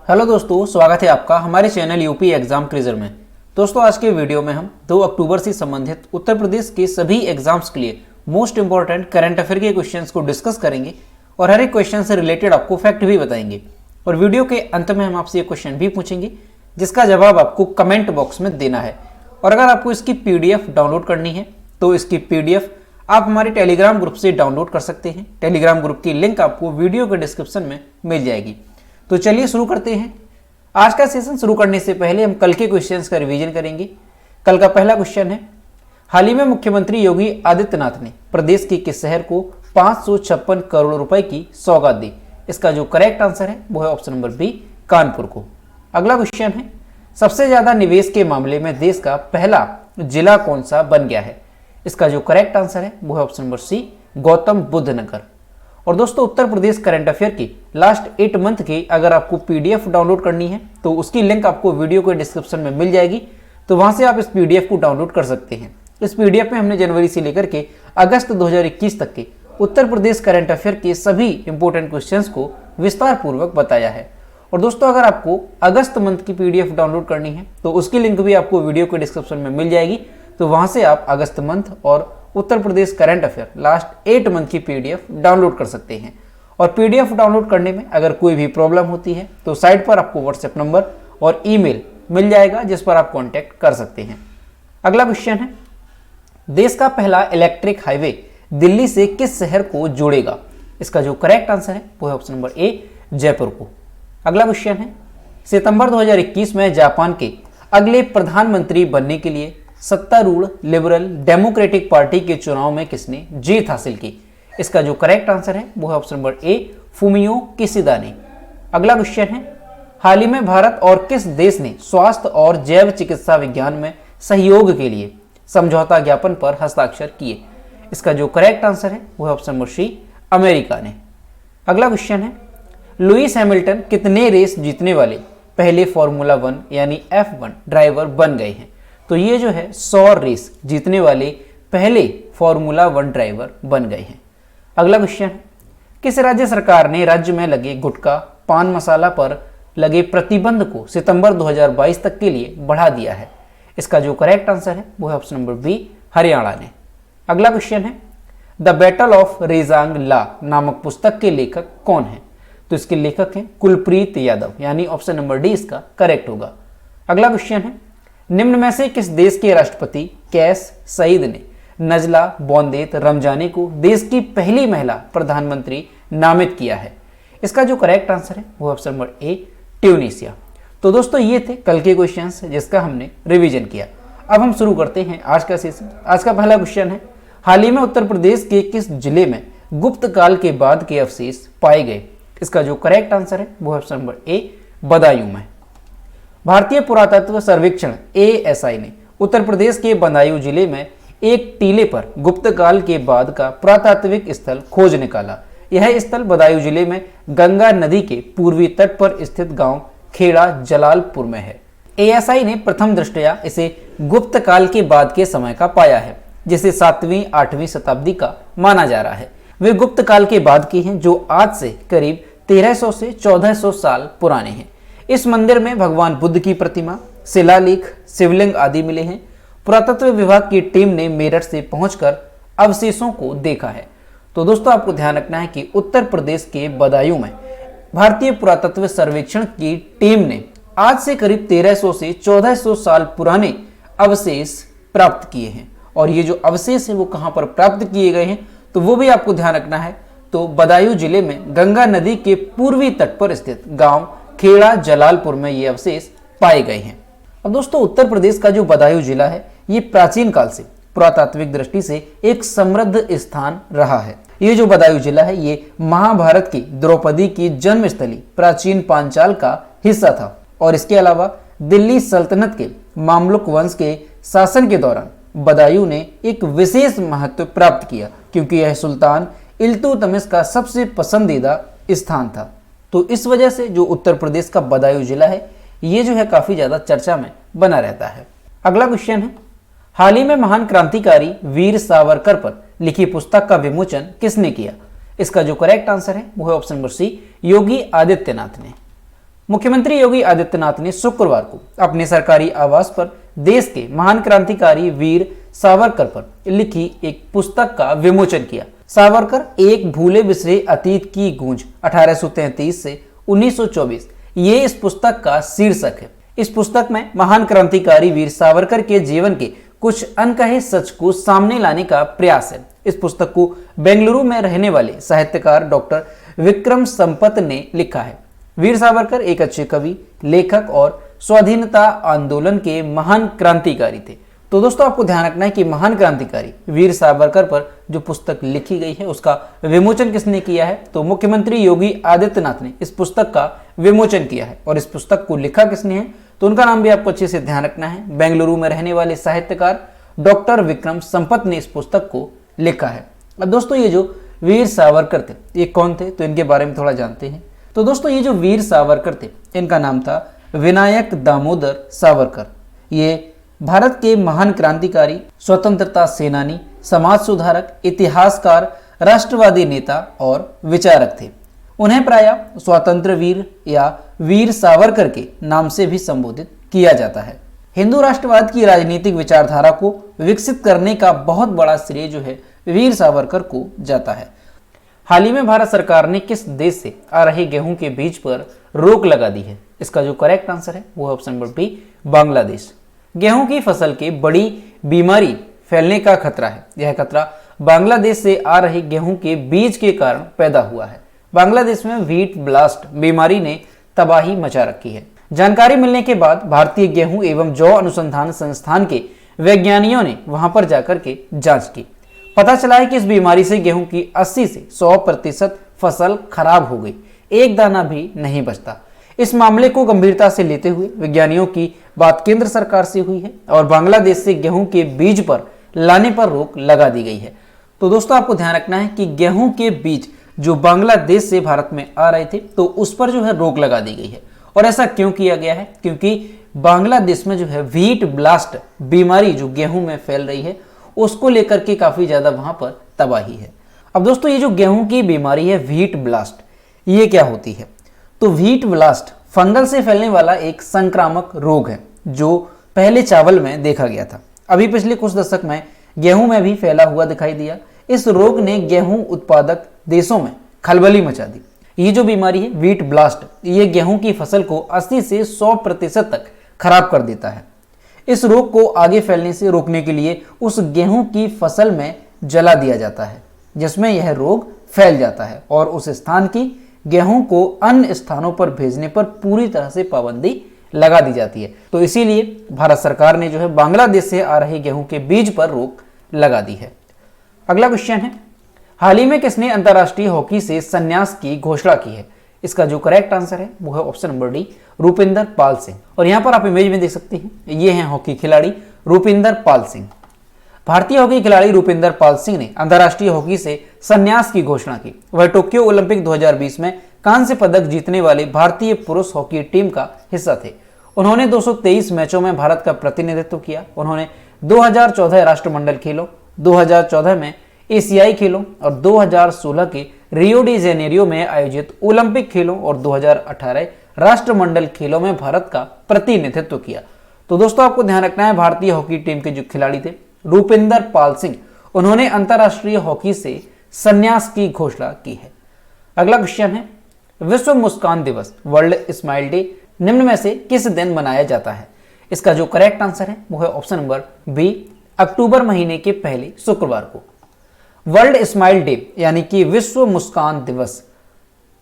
Hello दोस्तों, स्वागत है आपका हमारे चैनल यूपी एग्जाम क्विज़र में। दोस्तों, आज के वीडियो में हम 2 अक्टूबर से संबंधित उत्तर प्रदेश के सभी एग्जाम्स के लिए मोस्ट इंपॉर्टेंट करंट अफेयर के क्वेश्चंस को डिस्कस करेंगे और हर एक क्वेश्चन से रिलेटेड आपको फैक्ट भी बताएंगे। और वीडियो के अंत में हम आपसे ये क्वेश्चन भी पूछेंगे जिसका जवाब आपको कमेंट बॉक्स में देना है। और अगर आपको इसकी PDF डाउनलोड करनी है तो इसकी PDF आप हमारे टेलीग्राम ग्रुप से डाउनलोड कर सकते हैं। टेलीग्राम ग्रुप की लिंक आपको वीडियो के डिस्क्रिप्शन में मिल जाएगी। तो चलिए शुरू करते हैं। आज का सेशन शुरू करने से पहले हम कल के क्वेश्चंस का रिवीजन करेंगे। कल का पहला क्वेश्चन है, हाल ही में मुख्यमंत्री योगी आदित्यनाथ ने प्रदेश के किस शहर को 556 करोड़ रुपए की सौगात दी? इसका जो करेक्ट आंसर है वो है ऑप्शन नंबर बी, कानपुर को। अगला क्वेश्चन है, सबसे ज्यादा निवेश के मामले में देश का पहला जिला कौन सा बन गया है? इसका जो करेक्ट आंसर है वो है option number C, Gautam Buddh Nagar. और दोस्तों, उत्तर प्रदेश करंट अफेयर की लास्ट 8 मंथ की अगर आपको PDF डाउनलोड करनी है तो उसकी लिंक आपको वीडियो के डिस्क्रिप्शन में मिल जाएगी। तो वहां से आप इस PDF को डाउनलोड कर सकते हैं। इस PDF में हमने जनवरी से लेकर के अगस्त 2021 तक के उत्तर प्रदेश करंट अफेयर के सभी इंपॉर्टेंट क्वेश्चंस को विस्तार पूर्वक बताया है। और दोस्तों, अगर आपको अगस्त मंथ की PDF डाउनलोड करनी है तो उसकी लिंक भी आपको वीडियो के डिस्क्रिप्शन में मिल जाएगी। तो वहां से आप अगस्त मंथ और उत्तर Pradesh current affair last 8 month की PDF डाउनलोड कर सकते हैं। और PDF डाउनलोड करने में अगर कोई भी प्रॉब्लम होती है तो साइट पर आपको WhatsApp नंबर और ईमेल मिल जाएगा जिस पर आप कांटेक्ट कर सकते हैं। अगला क्वेश्चन है, देश का पहला इलेक्ट्रिक हाईवे दिल्ली से किस शहर को जोड़ेगा? इसका जो करेक्ट आंसर है वो है ऑप्शन नंबर ए, जयपुर को। अगला क्वेश्चन है, सितंबर 2021 में जापान के अगले प्रधानमंत्री बनने के लिए सत्तारूढ़ लिबरल डेमोक्रेटिक पार्टी के चुनाव में किसने जीत हासिल की? इसका जो करेक्ट आंसर है वो है option number A, Fumio Kishida ने। अगला क्वेश्चन है, हाल ही में भारत और किस देश ने स्वास्थ्य और जैव चिकित्सा विज्ञान में सहयोग के लिए समझौता ज्ञापन पर हस्ताक्षर किए? इसका जो करेक्ट आंसर है वो है ऑप्शन नंबर सी, अमेरिका ने। अगला क्वेश्चन है, लुइस हैमिल्टन कितने रेस जीतने वाले पहले फॉर्मूला 1 यानी F1 ड्राइवर बन गए हैं? तो ये जो है 100 रेस जीतने वाले पहले फॉर्मूला 1 ड्राइवर बन गए हैं। अगला क्वेश्चन, किस राज्य सरकार ने राज्य में लगे गुटखा पान मसाला पर लगे प्रतिबंध को सितंबर 2022 तक के लिए बढ़ा दिया है? इसका जो करेक्ट आंसर है वो है ऑप्शन नंबर बी, हरियाणा ने। अगला क्वेश्चन है, द बैटल ऑफ रेजांग ला नामक पुस्तक के लेखक कौन है? तो इसके लेखक हैं कुलप्रीत यादव, यानी ऑप्शन नंबर डी इसका करेक्ट होगा। अगला क्वेश्चन है, निम्न में से किस देश के राष्ट्रपति कैस सईद ने नजला बोंदेत रमजानी को देश की पहली महिला प्रधानमंत्री नामित किया है? इसका जो करेक्ट आंसर है वो ऑप्शन नंबर ए, ट्यूनीसिया। तो दोस्तों, ये थे कल के क्वेश्चंस जिसका हमने रिवीजन किया। अब हम शुरू करते हैं आज का सेशन। आज का पहला क्वेश्चन है, हाल ही में उत्तर प्रदेश के किस जिले में गुप्त काल के बाद के अवशेष पाए गए? इसका जो करेक्ट आंसर है वो ऑप्शन नंबर ए, बदायूं में। भारतीय पुरातत्व सर्वेक्षण ASI ने उत्तर प्रदेश के बदायूं जिले में एक टीले पर गुप्त काल के बाद का पुरातात्विक स्थल खोज निकाला। यह स्थल बदायूं जिले में गंगा नदी के पूर्वी तट पर स्थित गांव खेड़ा जलालपुर में है। ASI ने प्रथम दृष्टया इसे गुप्त काल के बाद के समय का पाया है, जिसे 7वीं-8वीं शताब्दी का माना जा रहा है। वे गुप्त काल के बाद की हैं जो आज से करीब 1300 से 1400 साल पुराने हैं। इस मंदिर में भगवान बुद्ध की प्रतिमा, शिलालेख, शिवलिंग आदि मिले हैं। पुरातत्व विभाग की टीम ने मेरठ से पहुंचकर अवशेषों को देखा है। तो दोस्तों, आपको ध्यान रखना है कि उत्तर प्रदेश के बदायूं में भारतीय पुरातत्व सर्वेक्षण की टीम ने आज से करीब 1300 से 1400 साल पुराने अवशेष प्राप्त किए हैं। और ये जो अवशेष है वो कहां पर प्राप्त किए गए हैं तो वो भी आपको ध्यान रखना है। तो बदायूं जिले में गंगा नदी के पूर्वी तट पर स्थित गांव खेड़ा जलालपुर में ये अवशेष पाए गए हैं। अब दोस्तों, उत्तर प्रदेश का जो बदायूं जिला है ये प्राचीन काल से पुरातात्विक दृष्टि से एक समृद्ध स्थान रहा है। ये जो बदायूं जिला है ये महाभारत की द्रौपदी की जन्मस्थली प्राचीन पांचाल का हिस्सा था। और इसके अलावा दिल्ली सल्तनत के मामलुक वंश के शासन के दौरान बदायूं ने एक विशेष महत्व प्राप्त किया, क्योंकि यह सुल्तान इल्तुतमिश का सबसे पसंदीदा स्थान था। तो इस वजह से जो उत्तर प्रदेश का बदायूं जिला है ये जो है काफी ज्यादा चर्चा में बना रहता है। अगला क्वेश्चन है, हाल ही में महान क्रांतिकारी वीर सावरकर पर लिखी पुस्तक का विमोचन किसने किया? इसका जो करेक्ट आंसर है वो है ऑप्शन नंबर सी, योगी आदित्यनाथ ने। मुख्यमंत्री योगी आदित्यनाथ ने शुक्रवार को अपने सरकारी आवास पर देश के महान क्रांतिकारी वीर सावरकर पर लिखी एक पुस्तक का विमोचन किया। सावरकर एक भूले बिसरे अतीत की गूंज 1833 से 1924 ये इस पुस्तक का शीर्षक है। इस पुस्तक में महान क्रांतिकारी वीर सावरकर के जीवन के कुछ अनकहे सच को सामने लाने का प्रयास है। इस पुस्तक को बेंगलुरु में रहने वाले साहित्यकार डॉक्टर विक्रम संपत ने लिखा है। वीर सावरकर एक अच्छे कवि, लेखक और स्वाधीनता आंदोलन के महान क्रांतिकारी थे। तो दोस्तों आपको ध्यान रखना है कि महान क्रांतिकारी वीर सावरकर पर जो पुस्तक लिखी गई है उसका विमोचन किसने किया है, तो मुख्यमंत्री योगी आदित्यनाथ ने इस पुस्तक का विमोचन किया है। और इस पुस्तक को लिखा किसने है, तो उनका नाम भी आपको अच्छे से ध्यान रखना है। बेंगलुरु में रहने वाले साहित्यकार डॉक्टर विक्रम संपत ने इस पुस्तक को लिखा है। अब दोस्तों ये जो वीर सावरकर थे ये कौन थे, तो इनके बारे में थोड़ा जानते हैं। तो दोस्तों ये जो वीर सावरकर थे इनका नाम था विनायक दामोदर सावरकर। ये भारत के महान क्रांतिकारी, स्वतंत्रता सेनानी, समाज सुधारक, इतिहासकार, राष्ट्रवादी नेता और विचारक थे। उन्हें प्रायः स्वतंत्र वीर या वीर सावरकर के नाम से भी संबोधित किया जाता है। हिंदू राष्ट्रवाद की राजनीतिक विचारधारा को विकसित करने का बहुत बड़ा श्रेय जो है वीर सावरकर को जाता है। हाल ही में भारत सरकार ने किस देश से आ रहे गेहूं के बीज पर रोक लगा दी है, इसका जो करेक्ट आंसर है वो है ऑप्शन नंबर बी, बांग्लादेश। गेहूं की फसल के बड़ी बीमारी फैलने का खतरा है। यह खतरा बांग्लादेश से आ रहे गेहूं के बीज के कारण पैदा हुआ है। बांग्लादेश में व्हीट ब्लास्ट बीमारी ने तबाही मचा रखी है। जानकारी मिलने के बाद भारतीय गेहूं एवं जौ अनुसंधान संस्थान के वैज्ञानिकों ने वहां पर जाकर के जांच की। पता चला है कि इस बीमारी से गेहूं की 80 से 100% फसल खराब हो गई, एक दाना भी नहीं बचता। इस मामले को गंभीरता से लेते हुए वैज्ञानिकों की बात केंद्र सरकार से हुई है और बांग्लादेश से गेहूं के बीज पर लाने पर रोक लगा दी गई है। तो दोस्तों आपको ध्यान रखना है कि गेहूं के बीज जो बांग्लादेश से भारत में आ रहे थे तो उस पर जो है रोक लगा दी गई है। और ऐसा क्यों किया गया है, क्योंकि बांग्लादेश में जो है व्हीट ब्लास्ट बीमारी जो गेहूं में फैल रही है उसको लेकर के काफी ज्यादा वहां पर तबाही है। अब दोस्तों ये जो गेहूं की बीमारी है व्हीट ब्लास्ट, ये क्या होती है, तो व्हीट ब्लास्ट फंगल से फैलने वाला एक संक्रामक रोग है जो पहले चावल में देखा गया था। अभी पिछले कुछ दशक में गेहूं में भी फैला हुआ दिखाई दिया। इस रोग ने गेहूं उत्पादक देशों में खलबली मचा दी। ये जो बीमारी है व्हीट ब्लास्ट, ये गेहूं की फसल को 80 से 100% तक खराब कर देता है। इस रोग को आगे फैलने से रोकने के लिए उस गेहूं की फसल में जला दिया जाता है जिसमें यह रोग फैल जाता है और उस स्थान की गेहूं को अन्य स्थानों पर भेजने पर पूरी तरह से पाबंदी लगा दी जाती है। तो इसीलिए भारत सरकार ने जो है बांग्लादेश से आ रहे गेहूं के बीज पर रोक लगा दी है। अगला क्वेश्चन है, हाल ही में किसने अंतर्राष्ट्रीय हॉकी से संन्यास की घोषणा की है, इसका जो करेक्ट आंसर है वो है option number D, Rupinder Pal Singh. और यहाँ पर आप इमेज में देख सकते हैं ये हैं हॉकी खिलाड़ी रूपिंदर पाल सिंह। भारतीय हॉकी खिलाड़ी रूपिंदर पाल सिंह ने अंतर्राष्ट्रीय हॉकी से संन्यास की घोषणा की। वह टोक्यो ओलंपिक 2020 में कांस्य पदक जीतने वाले भारतीय पुरुष हॉकी टीम का हिस्सा थे। उन्होंने 223 मैचों में भारत का प्रतिनिधित्व किया। उन्होंने 2014 राष्ट्रमंडल खेलों, 2014 में एशियाई खेलों और 2016 के रियो डी जेनेरियो में आयोजित ओलंपिक खेलों और 2018 राष्ट्रमंडल खेलों में भारत का प्रतिनिधित्व किया। तो दोस्तों आपको ध्यान रखना है भारतीय हॉकी टीम के जो खिलाड़ी थे रूपिंदर पाल सिंह, उन्होंने अंतर्राष्ट्रीय हॉकी से संन्यास की घोषणा की है। अगला क्वेश्चन है, विश्व मुस्कान दिवस वर्ल्ड स्माइल डे निम्न में से किस दिन मनाया जाता है, इसका जो करेक्ट आंसर है वो है ऑप्शन नंबर बी, अक्टूबर महीने के पहले शुक्रवार को। वर्ल्ड स्माइल डे यानी कि विश्व मुस्कान दिवस,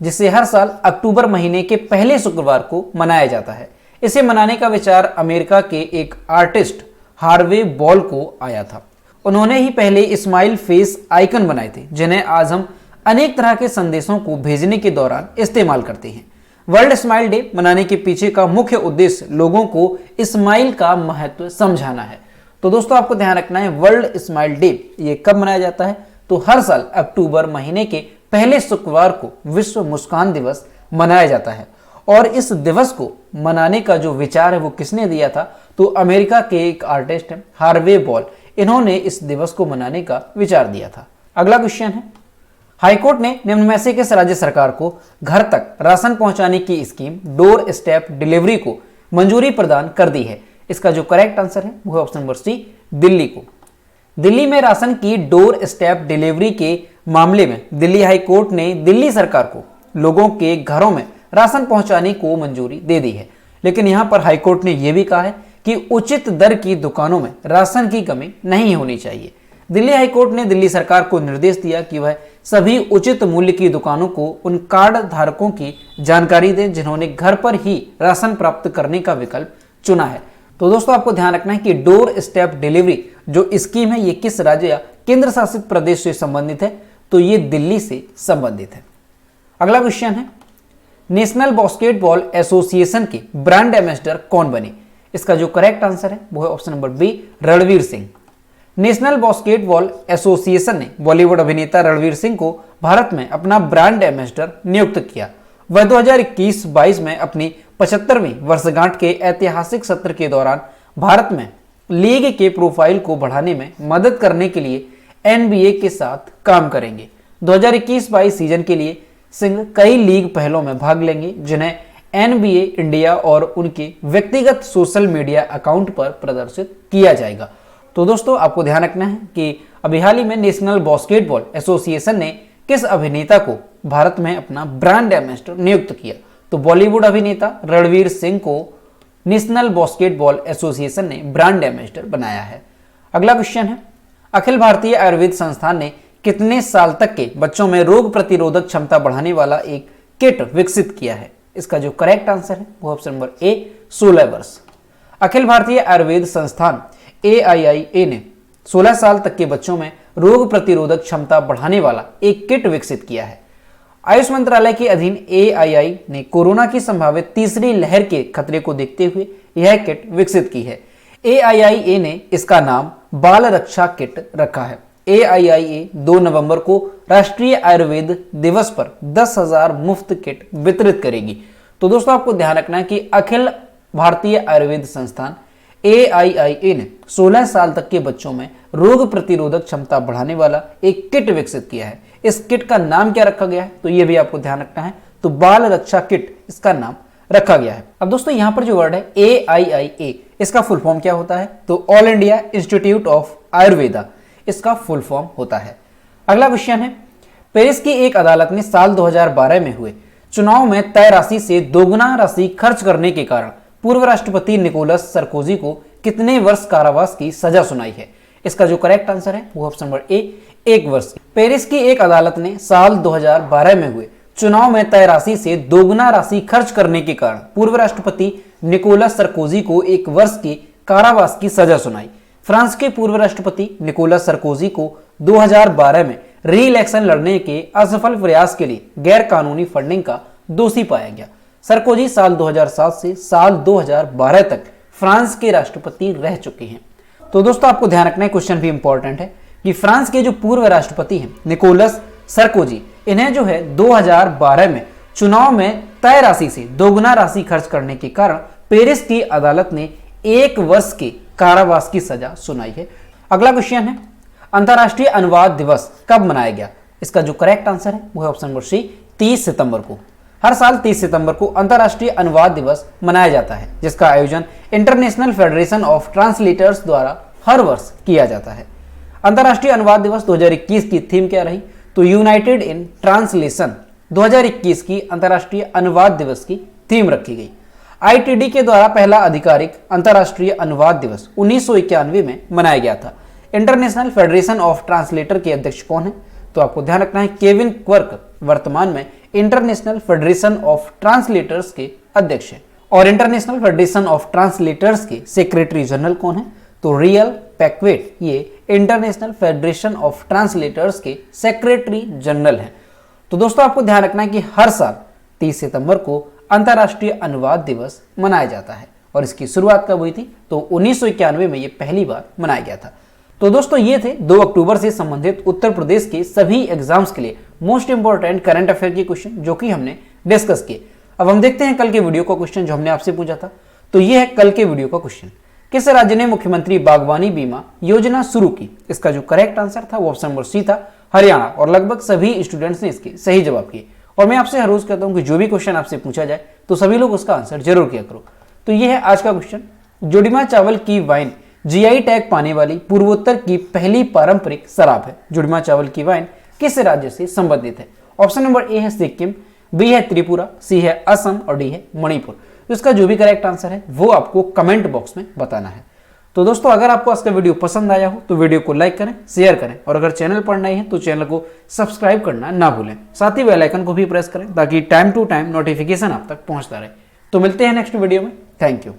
जिसे हर साल अक्टूबर महीने के पहले शुक्रवार को मनाया जाता है। इसे मनाने का विचार अमेरिका के एक आर्टिस्ट हार्वे बॉल को आया था। उन्होंने ही पहले स्माइल फेस आइकन बनाए थे जिन्हें आज हम अनेक तरह के संदेशों को भेजने के दौरान इस्तेमाल करते हैं। वर्ल्ड स्माइल डे मनाने के पीछे का मुख्य उद्देश्य लोगों को स्माइल का महत्व समझाना है। तो दोस्तों आपको ध्यान रखना है वर्ल्ड स्माइल डे ये कब मनाया जाता है, तो हर साल अक्टूबर महीने के पहले शुक्रवार को विश्व मुस्कान दिवस मनाया जाता है। और इस दिवस को मनाने का जो विचार है वो किसने दिया था, तो अमेरिका के एक आर्टिस्ट है हार्वे बॉल, इन्होंने इस दिवस को मनाने का विचार दिया था। अगला क्वेश्चन है, हाईकोर्ट ने निम्न में से किस राज्य सरकार को घर तक राशन पहुंचाने की स्कीम डोर स्टेप डिलीवरी को मंजूरी प्रदान कर दी है? इसका जो करेक्ट आंसर है वो है ऑप्शन नंबर सी, दिल्ली को। दिल्ली में राशन की डोर स्टेप डिलीवरी के मामले में दिल्ली हाईकोर्ट ने दिल्ली सरकार को लोगों के घरों में राशन पहुंचाने को मंजूरी दे दी है। लेकिन यहां पर हाईकोर्ट ने यह भी कहा है कि उचित दर की दुकानों में राशन की कमी नहीं होनी चाहिए। दिल्ली हाईकोर्ट ने दिल्ली सरकार को निर्देश दिया कि वह सभी उचित मूल्य की दुकानों को उन कार्ड धारकों की जानकारी दें जिन्होंने घर पर ही राशन प्राप्त करने का विकल्प चुना है। तो दोस्तों आपको ध्यान रखना है कि डोर स्टेप डिलीवरी जो स्कीम है ये किस राज्य या केंद्र शासित प्रदेश से संबंधित है? तो ये दिल्ली से संबंधित है। अगला क्वेश्चन है, नेशनल बास्केटबॉल एसोसिएशन के ब्रांड एम्बेसडर कौन बने? इसका जो करेक्ट आंसर है वो है option number B, Ranveer Singh. National Basketball Association ने बॉलीवुड अभिनेता रणवीर सिंह को भारत में अपना ब्रांड एम्बेसडर नियुक्त किया। वह 2021-22 में अपनी 75वीं वर्षगांठ के ऐतिहासिक सत्र के दौरान भारत में लीग के प्रोफाइल को बढ़ाने में मदद करने के लिए एनबीए के साथ काम करेंगे। 2021-22 सीजन के लिए सिंह कई लीग पहलों में भाग लेंगे जिन्हें एनबीए इंडिया और उनके व्यक्तिगत सोशल मीडिया अकाउंट पर प्रदर्शित किया जाएगा। तो दोस्तों आपको ध्यान रखना है कि अभी हाल ही में नेशनल बास्केटबॉल एसोसिएशन ने किस अभिनेता को भारत में अपना ब्रांड एम्बेसडर नियुक्त किया? तो बॉलीवुड अभिनेता रणवीर सिंह को नेशनल बास्केटबॉल एसोसिएशन ने ब्रांड एम्बेसडर बनाया है। अगला क्वेश्चन है, अखिल भारतीय आयुर्वेद संस्थान ने कितने साल तक के बच्चों में रोग प्रतिरोधक क्षमता बढ़ाने वाला एक किट विकसित किया है? इसका जो करेक्ट आंसर है वो ऑप्शन नंबर ए, 16 वर्ष। अखिल भारतीय आयुर्वेद संस्थान AIIA ने 16 साल तक के बच्चों में रोग प्रतिरोधक क्षमता बढ़ाने वाला एक किट विकसित किया है। आयुष मंत्रालय के अधीन AII ने कोरोना की संभावित तीसरी लहर के खतरे को देखते हुए यह किट विकसित की है। AIIA ने इसका नाम बाल रक्षा किट रखा है। AIIA 2 नवंबर को राष्ट्रीय आयुर्वेद दिवस पर 10,000 मुफ्त किट वितरित करेगी। तो दोस्तों आपको ध्यान रखना है कि अखिल भारतीय आयुर्वेद संस्थान AIIA ने 16 साल तक के बच्चों में रोग प्रतिरोधक क्षमता बढ़ाने वाला एक किट विकसित किया है। इस किट का नाम क्या रखा गया है? तो यह भी आपको ध्यान रखना है। तो बाल रक्षा किट इसका नाम रखा गया है। अब दोस्तों यहां पर जो वर्ड है AIIA, इसका फुल फॉर्म क्या होता है? तो all India institute of Ayurveda इसका फुल फॉर्म होता है। अगला क्वेश्चन है, पेरिस की एक अदालत ने साल 2012 में हुए चुनाव में तय राशि से दोगुना राशि खर्च करने के कारण पूर्व राष्ट्रपति निकोलस सरकोजी को कितने वर्ष कारावास की सजा सुनाई है? इसका जो करेक्ट आंसर है वो ऑप्शन नंबर ए, 1 वर्ष। पेरिस की एक अदालत ने साल 2012 में हुए चुनाव में तय राशि से दोगुना राशि खर्च करने के कारण पूर्व राष्ट्रपति निकोलस सरकोजी को 1 वर्ष की कारावास की सजा सुनाई। फ्रांस के पूर्व राष्ट्रपति निकोलस सरकोजी को 2012 में री इलेक्शन लड़ने के असफल प्रयास के लिए गैर कानूनी फंडिंग का दोषी पाया गया। सरकोजी साल 2007 से साल 2012 तक फ्रांस के राष्ट्रपति रह चुके हैं। तो दोस्तों आपको ध्यान रखना है, क्वेश्चन भी इंपॉर्टेंट है कि फ्रांस के जो पूर्व राष्ट्रपति हैं निकोलस सरकोजी, इन्हें जो है 2012 में चुनाव में तय राशि से दोगुना राशि खर्च करने के कारण पेरिस की अदालत ने 1 वर्ष के कारावास की सजा सुनाई है। अगला क्वेश्चन है, अंतर्राष्ट्रीय अनुवाद दिवस कब मनाया गया? इसका जो करेक्ट आंसर है वो है ऑप्शन नंबर सी, 30 सितंबर को। हर साल 30 सितंबर को अंतर्राष्ट्रीय अनुवाद दिवस मनाया जाता है, जिसका आयोजन इंटरनेशनल फेडरेशन ऑफ ट्रांसलेटर्स द्वारा हर वर्ष किया जाता है। अंतर्राष्ट्रीय अनुवाद दिवस 2021 की थीम क्या रही? तो यूनाइटेड इन ट्रांसलेशन 2021 की अंतर्राष्ट्रीय अनुवाद दिवस की थीम रखी गई। ITD के द्वारा पहला आधिकारिक अंतर्राष्ट्रीय अनुवाद दिवस 1991 में मनाया गया था। इंटरनेशनल फेडरेशन ऑफ ट्रांसलेटर के अध्यक्ष कौन है? तो आपको ध्यान रखना है, केविन क्वर्क वर्तमान में इंटरनेशनल फेडरेशन ऑफ ट्रांसलेटर्स के अध्यक्ष हैं। और इंटरनेशनल फेडरेशन ऑफ ट्रांसलेटर्स के सेक्रेटरी जनरल कौन है? तो रियल पैक्वेट ये इंटरनेशनल फेडरेशन ऑफ ट्रांसलेटर्स के सेक्रेटरी जनरल हैं। तो दोस्तों आपको ध्यान रखना है कि हर साल 30 सितंबर को अंतर्राष्ट्रीय अनुवाद दिवस मनाया जाता है। और इसकी शुरुआत कब हुई थी? तो 1991 में ये पहली बार मनाया गया था। तो दोस्तों ये थे 2 अक्टूबर से संबंधित उत्तर प्रदेश के सभी एग्जाम्स के लिए मोस्ट इंपॉर्टेंट करंट अफेयर के क्वेश्चन जो कि हमने डिस्कस किए। अब हम देखते हैं कल के वीडियो का क्वेश्चन जो हमने आपसे पूछा था। तो ये है कल के वीडियो का क्वेश्चन, किस राज्य ने मुख्यमंत्री बागवानी बीमा योजना शुरू की? इसका जो करेक्ट आंसर था वो ऑप्शन नंबर सी था, हरियाणा। और लगभग सभी स्टूडेंट्स ने इसके सही जवाब किए। और मैं आपसे हर रोज कहता हूं कि जो भी क्वेश्चन आपसे पूछा जाए तो सभी लोग उसका आंसर जरूर किया करो। तो ये है आज का क्वेश्चन। जुड़ीमा चावल की वाइन जीआई टैग पाने वाली पूर्वोत्तर की पहली पारंपरिक शराब है। जुड़ीमा चावल की वाइन किस राज्य से संबंधित है? ऑप्शन नंबर ए है सिक्किम, बी है त्रिपुरा, सी है असम और डी है मणिपुर। तो इसका जो भी करेक्ट आंसर है वो आपको कमेंट बॉक्स में बताना है। तो दोस्तों अगर आपको आज का वीडियो पसंद आया हो तो वीडियो को लाइक करें, शेयर करें और अगर चैनल पर नए हैं तो चैनल को सब्सक्राइब करना ना भूलें। साथ ही बेल आइकन को भी प्रेस करें ताकि टाइम टू टाइम नोटिफिकेशन आप तक पहुंचता रहे। तो मिलते हैं नेक्स्ट वीडियो में। Thank you.